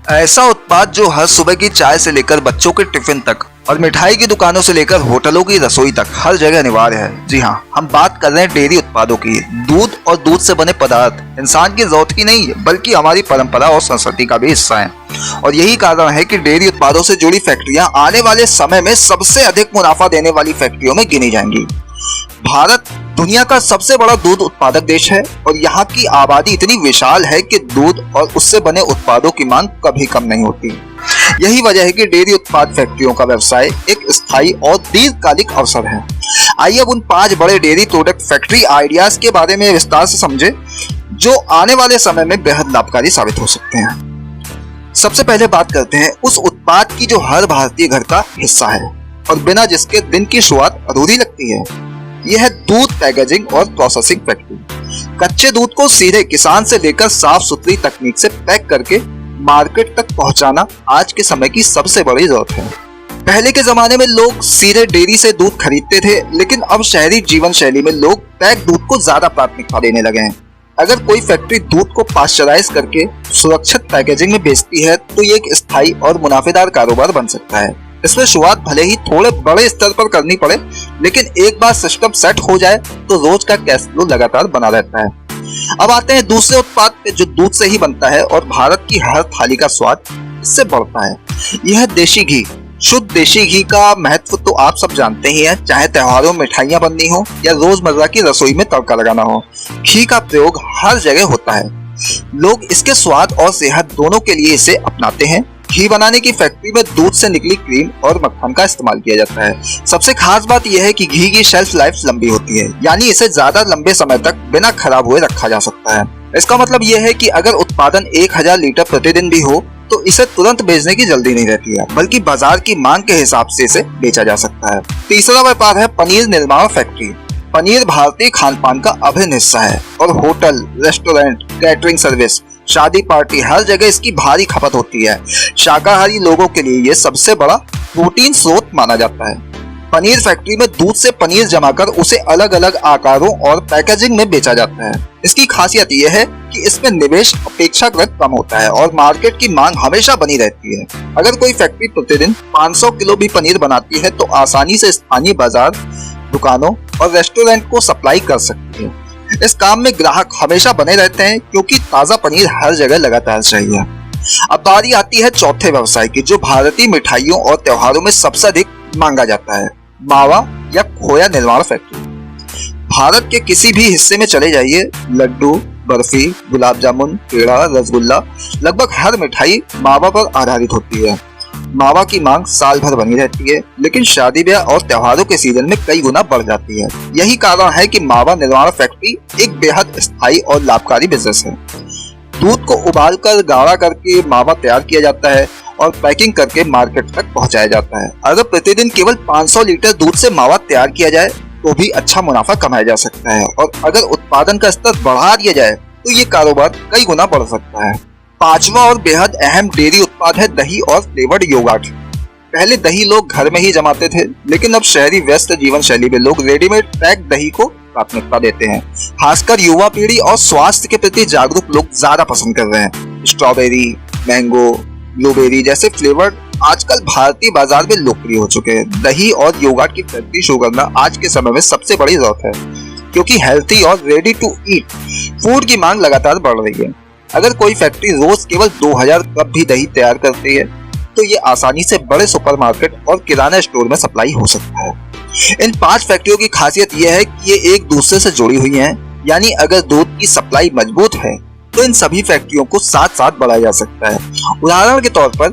ऐसा उत्पाद जो हर सुबह की चाय से लेकर बच्चों के टिफिन तक और मिठाई की दुकानों से लेकर होटलों की रसोई तक हर जगह अनिवार्य है। जी हाँ, हम बात कर रहे हैं डेयरी उत्पादों की। दूध और दूध से बने पदार्थ इंसान की जरूरत की नहीं बल्कि हमारी परंपरा और संस्कृति का भी हिस्सा है। और यही कारण है कि डेयरी उत्पादों से जुड़ी फैक्ट्रियां आने वाले समय में सबसे अधिक मुनाफा देने वाली फैक्ट्रियों में गिनी जाएंगी। भारत दुनिया का सबसे बड़ा दूध उत्पादक देश है और यहाँ की आबादी इतनी विशाल है कि दूध और उससे बने उत्पादों की मांग कभी कम नहीं होती। यही वजह है कि डेयरी उत्पाद फैक्ट्रियों का व्यवसाय एक स्थायी और दीर्घकालिक अवसर है। आइए अब उन 5 बड़े डेयरी प्रोडक्ट फैक्ट्री आइडियाज के बारे में विस्तार से समझे जो आने वाले समय में बेहद लाभकारी साबित हो सकते हैं। सबसे पहले बात करते हैं उस उत्पाद की जो हर भारतीय घर का हिस्सा है और बिना जिसके दिन की शुरुआत अधूरी लगती है। यह है दूध पैकेजिंग और प्रोसेसिंग फैक्ट्री। कच्चे दूध को सीधे किसान से लेकर साफ सुथरी तकनीक से पैक करके मार्केट तक पहुंचाना आज के समय की सबसे बड़ी जरूरत है। पहले के जमाने में लोग सीधे डेयरी से दूध खरीदते थे, लेकिन अब शहरी जीवन शैली में लोग पैक दूध को ज्यादा प्राथमिकता देने लगे हैं। अगर कोई फैक्ट्री दूध को पाश्चराइज करके सुरक्षित पैकेजिंग में बेचती है तो ये एक स्थायी और मुनाफेदार कारोबार बन सकता है। इसमें शुरुआत भले ही थोड़े बड़े स्तर पर करनी पड़े, लेकिन एक बार सिस्टम सेट हो जाए तो रोज का कैश फ्लो लगातार बना रहता है। अब आते हैं दूसरे उत्पाद पे जो दूध से ही बनता है और भारत की हर थाली का स्वाद इससे बढ़ता है। यह देशी घी। शुद्ध देशी घी का महत्व तो आप सब जानते ही हैं, चाहे त्योहारों में मिठाइयां बननी हो या रोजमर्रा की रसोई में तड़का लगाना हो, घी का प्रयोग हर जगह होता है। लोग इसके स्वाद और सेहत दोनों के लिए इसे अपनाते हैं। घी बनाने की फैक्ट्री में दूध से निकली क्रीम और मक्खन का इस्तेमाल किया जाता है। सबसे खास बात यह है कि घी की शेल्फ लाइफ लंबी होती है, यानी इसे ज्यादा लंबे समय तक बिना खराब हुए रखा जा सकता है। इसका मतलब यह है कि अगर उत्पादन 1000 लीटर प्रतिदिन भी हो तो इसे तुरंत बेचने की जल्दी नहीं रहती है, बल्कि बाजार की मांग के हिसाब से इसे बेचा जा सकता है। तीसरा व्यापार है पनीर निर्माण फैक्ट्री। पनीर भारतीय खान पान का अभिन्न हिस्सा है और होटल, रेस्टोरेंट, कैटरिंग सर्विस, शादी पार्टी हर जगह इसकी भारी खपत होती है। शाकाहारी लोगों के लिए यह सबसे बड़ा प्रोटीन स्रोत माना जाता है। पनीर फैक्ट्री में दूध से पनीर जमाकर उसे अलग अलग आकारों और पैकेजिंग में बेचा जाता है। इसकी खासियत यह है कि इसमें निवेश अपेक्षाकृत कम होता है और मार्केट की मांग हमेशा बनी रहती है। अगर कोई फैक्ट्री प्रतिदिन 500 किलो भी पनीर बनाती है तो आसानी से स्थानीय बाजार, दुकानों और रेस्टोरेंट को सप्लाई कर सकती है। इस काम में ग्राहक हमेशा बने रहते हैं क्योंकि ताजा पनीर हर जगह लगातार चाहिए। अब बारी आती है चौथे व्यवसाय की जो भारतीय मिठाइयों और त्योहारों में सबसे अधिक मांगा जाता है, मावा या खोया निर्माण फैक्ट्री। भारत के किसी भी हिस्से में चले जाइए, लड्डू, बर्फी, गुलाब जामुन, पेड़ा, रसगुल्ला, लगभग हर मिठाई मावा पर आधारित होती है। मावा की मांग साल भर बनी रहती है, लेकिन शादी ब्याह और त्योहारों के सीजन में कई गुना बढ़ जाती है। यही कारण है कि मावा निर्माण फैक्ट्री एक बेहद स्थायी और लाभकारी बिजनेस है। दूध को उबालकर गाढ़ा करके मावा तैयार किया जाता है और पैकिंग करके मार्केट तक पहुंचाया जाता है। अगर प्रतिदिन केवल 500 लीटर दूध से मावा तैयार किया जाए तो भी अच्छा मुनाफा कमाया जा सकता है और अगर उत्पादन का स्तर बढ़ा दिया जाए तो ये कारोबार कई गुना बढ़ सकता है। पांचवा और बेहद अहम डेयरी उत्पाद है दही और फ्लेवर्ड योगर्ट। पहले दही लोग घर में ही जमाते थे, लेकिन अब शहरी व्यस्त जीवन शैली में लोग रेडीमेड पैक दही को प्राथमिकता देते हैं। खासकर युवा पीढ़ी और स्वास्थ्य के प्रति जागरूक लोग ज्यादा पसंद कर रहे हैं। स्ट्रॉबेरी, मैंगो, ब्लूबेरी जैसे फ्लेवर आजकल भारतीय बाजार में लोकप्रिय हो चुके हैं। दही और योगर्ट की फैक्ट्री शुरू करना आज के समय में सबसे बड़ी जरूरत है, क्योंकि हेल्थी और रेडी टू ईट फूड की मांग लगातार बढ़ रही है। अगर कोई फैक्ट्री रोज केवल 2000 कप भी दही तैयार करती है तो ये आसानी से बड़े सुपरमार्केट और किराना स्टोर में सप्लाई हो सकता है। इन 5 फैक्ट्रियों की खासियत यह है कि ये एक दूसरे से जुड़ी हुई हैं, यानी अगर दूध की सप्लाई मजबूत है तो इन सभी फैक्ट्रियों को साथ साथ बढ़ाया जा सकता है। उदाहरण के तौर पर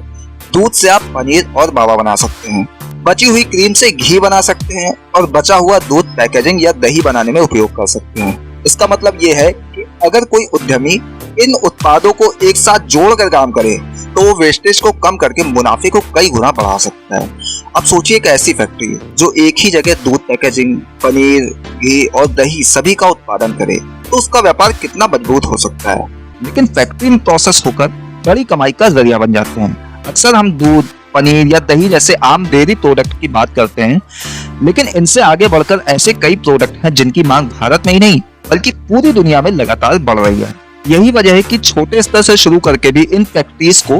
दूध से आप पनीर और मावा बना सकते हैं, बची हुई क्रीम से घी बना सकते हैं और बचा हुआ दूध पैकेजिंग या दही बनाने में उपयोग कर सकते हैं। इसका मतलब ये है कि अगर कोई उद्यमी इन उत्पादों को एक साथ जोड़कर काम करे तो वो वेस्टेज को कम करके मुनाफे को कई गुना बढ़ा सकता है। अब सोचिए एक ऐसी फैक्ट्री जो एक ही जगह दूध पैकेजिंग, पनीर, घी और दही सभी का उत्पादन करे तो उसका व्यापार कितना मजबूत हो सकता है। लेकिन फैक्ट्री में प्रोसेस होकर बड़ी कमाई का जरिया बन जाते हैं। अक्सर हम दूध, पनीर या दही जैसे आम डेयरी प्रोडक्ट की बात करते हैं, लेकिन इनसे आगे बढ़कर ऐसे कई प्रोडक्ट हैं जिनकी मांग भारत में ही नहीं बल्कि पूरी दुनिया में लगातार बढ़ रही है। यही वजह है कि छोटे स्तर से शुरू करके भी इन फैक्ट्रीज को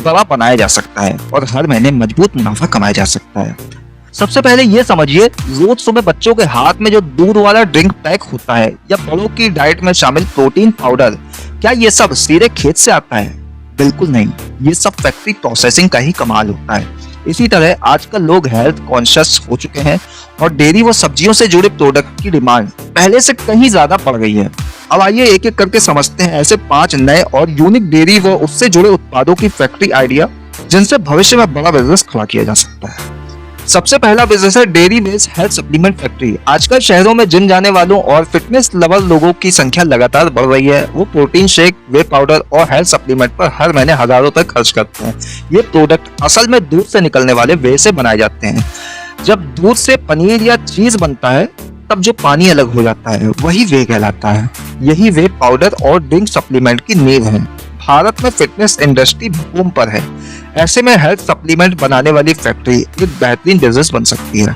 बड़ा बनाया जा सकता है और हर महीने मजबूत मुनाफा कमाया जा सकता है। सबसे पहले ये समझिए, रोज सुबह बच्चों के हाथ में जो दूध वाला ड्रिंक पैक होता है या बड़ों की डाइट में शामिल प्रोटीन पाउडर, क्या ये सब सीधे खेत से आता है? बिल्कुल नहीं, ये सब फैक्ट्री प्रोसेसिंग का ही कमाल होता है। इसी तरह आजकल लोग हेल्थ कॉन्शियस हो चुके हैं और डेयरी व सब्जियों से जुड़े प्रोडक्ट की डिमांड पहले से कहीं ज्यादा बढ़ गई है। अब आइए एक एक करके समझते हैं ऐसे 5 नए और यूनिक डेयरी व उससे जुड़े उत्पादों की फैक्ट्री आइडिया जिनसे भविष्य में बड़ा बिजनेस खड़ा किया जा सकता है। सबसे पहला बिजनेस है dairy based health supplement factory. आजकल शहरों में जिम जाने वालों और फिटनेस लवर लोगों की संख्या लगातार बढ़ रही है। वो प्रोटीन शेक, वे पाउडर और हेल्थ सप्लीमेंट पर हर महीने हजारों तक खर्च करते हैं। ये प्रोडक्ट असल में दूध से निकलने वाले वे से बनाए जाते हैं। जब दूध से पनीर या चीज बनता है तब जो पानी अलग हो जाता है वही वे कहलाता है। यही वे पाउडर और ड्रिंक सप्लीमेंट की नींव है। भारत में फिटनेस इंडस्ट्री बूम पर है। ऐसे में हेल्थ सप्लीमेंट बनाने वाली फैक्ट्री एक बेहतरीन बिजनेस बन सकती है।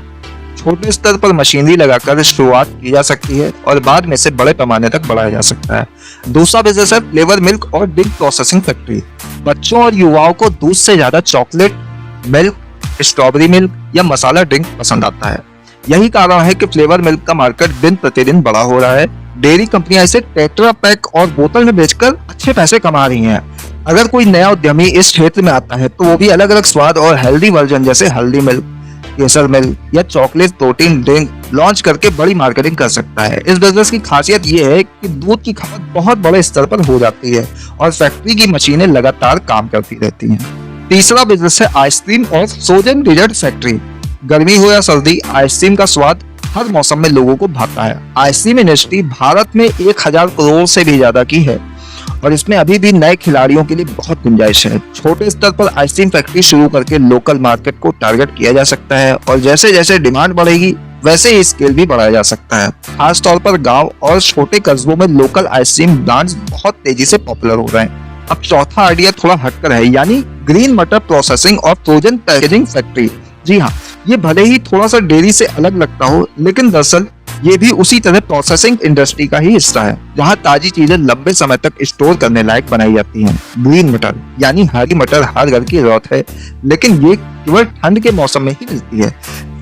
छोटे स्तर पर मशीनरी लगाकर शुरुआत की जा सकती है और बाद में से बड़े पैमाने तक बढ़ाया जा सकता है। दूसरा बिजनेस है फ्लेवर मिल्क और ड्रिंक प्रोसेसिंग फैक्ट्री। बच्चों और युवाओं को दूध से ज्यादा चॉकलेट, मिल्क, स्ट्रॉबेरी मिल्क या मसाला ड्रिंक पसंद आता है। यही कारण है कि फ्लेवर मिल्क का मार्केट दिन प्रतिदिन बड़ा हो रहा है। डेयरी कंपनियां इसे टेट्रा पैक और बोतल में बेचकर अच्छे पैसे कमा रही हैं। अगर कोई नया उद्यमी इस क्षेत्र में आता है तो वो भी अलग अलग स्वाद और हेल्दी वर्जन जैसे हल्दी मिल्क, केसर मिल्क या चॉकलेट प्रोटीन ड्रिंक लॉन्च करके बड़ी मार्केटिंग कर सकता है। इस बिजनेस की खासियत ये है कि दूध की खपत बहुत बड़े स्तर पर हो जाती है और फैक्ट्री की मशीनें लगातार काम करती रहती हैं। तीसरा बिजनेस है आइसक्रीम और फ्रोजन डेजर्ट फैक्ट्री। गर्मी हो या सर्दी, आइसक्रीम का स्वाद हर मौसम में लोगों को भाता है। आइसक्रीम इंडस्ट्री भारत में 1000 करोड़ से भी ज्यादा की है और इसमें अभी भी नए खिलाड़ियों के लिए बहुत गुंजाइश है। छोटे स्तर पर आइसक्रीम फैक्ट्री शुरू करके लोकल मार्केट को टारगेट किया जा सकता है और जैसे जैसे डिमांड बढ़ेगी वैसे ही स्केल भी बढ़ाया जा सकता है। खास तौर पर गांव और छोटे कस्बों में लोकल आइसक्रीम ब्रांड्स बहुत तेजी से पॉपुलर हो रहे हैं। अब चौथा आइडिया थोड़ा हटकर है, यानी ग्रीन मटर प्रोसेसिंग और फ्रोजन पैकेजिंग फैक्ट्री। जी हाँ, ये भले ही थोड़ा सा डेयरी से अलग लगता हो, लेकिन दरअसल ये भी उसी तरह प्रोसेसिंग इंडस्ट्री का ही हिस्सा है, जहाँ ताजी चीजें लंबे समय तक स्टोर करने लायक बनाई जाती हैं। ग्रीन मटर यानी हरी मटर हर घर की जरूरत है, लेकिन ये केवल ठंड के मौसम में ही मिलती है।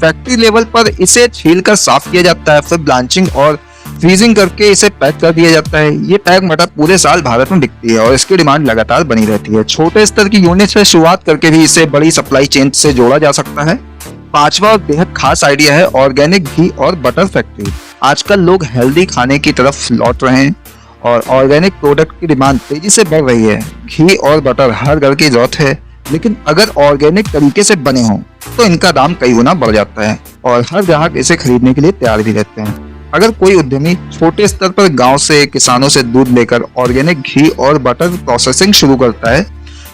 फैक्ट्री लेवल पर इसे छीलकर साफ किया जाता है, फिर ब्लांचिंग और फ्रीजिंग करके इसे पैक कर दिया जाता है। ये पैक मटर पूरे साल भारत में बिकती है और इसकी डिमांड लगातार बनी रहती है। छोटे स्तर की यूनिट से शुरुआत करके भी इसे बड़ी सप्लाई चेन से जोड़ा जा सकता है। पांचवा और बेहद खास आइडिया है ऑर्गेनिक घी और बटर फैक्ट्री। आजकल लोग हेल्दी खाने की तरफ लौट रहे हैं और ऑर्गेनिक प्रोडक्ट की डिमांड तेजी से बढ़ रही है। घी और बटर हर घर की जरूरत है, लेकिन अगर ऑर्गेनिक तरीके से बने हों तो इनका दाम कई गुना बढ़ जाता है और हर ग्राहक इसे खरीदने के लिए तैयार भी रहते हैं। अगर कोई उद्यमी छोटे स्तर पर गांव से किसानों से दूध लेकर ऑर्गेनिक घी और बटर प्रोसेसिंग शुरू करता है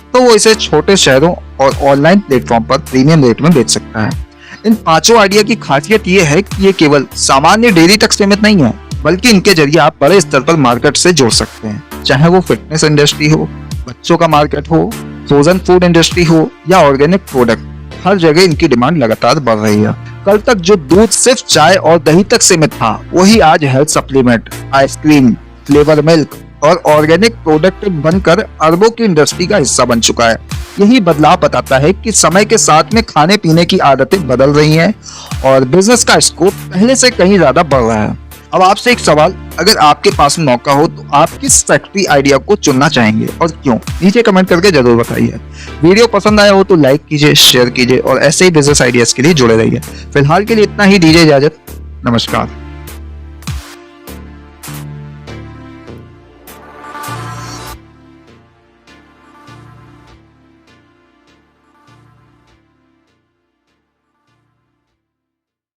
तो वो इसे छोटे शहरों और ऑनलाइन प्लेटफॉर्म पर प्रीमियम रेट में बेच सकता है। इन पांचों आइडिया की खासियत ये है कि ये केवल सामान्य डेयरी तक सीमित नहीं है, बल्कि इनके जरिए आप बड़े स्तर पर मार्केट से जोड़ सकते हैं। चाहे वो फिटनेस इंडस्ट्री हो, बच्चों का मार्केट हो, फ्रोजन फूड इंडस्ट्री हो या ऑर्गेनिक प्रोडक्ट, हर जगह इनकी डिमांड लगातार बढ़ रही है। कल तक जो दूध सिर्फ चाय और दही तक सीमित था, वही आज health supplement, ice cream, flavour milk और ऑर्गेनिक प्रोडक्ट बनकर अरबों की इंडस्ट्री का हिस्सा बन चुका है। यही बदलाव बताता है कि समय के साथ में खाने पीने की आदतें बदल रही हैं और बिजनेस का स्कोप पहले से कहीं ज्यादा बढ़ रहा है। अब आपसे एक सवाल, अगर आपके पास मौका हो तो आप किस फैक्ट्री आइडिया को चुनना चाहेंगे और क्यों? नीचे कमेंट करके जरूर बताइए। वीडियो पसंद आया हो तो लाइक कीजिए, शेयर कीजिए और ऐसे ही बिजनेस आइडियाज के लिए जुड़े रहिए। फिलहाल के लिए इतना ही, दीजिए इजाजत। नमस्कार।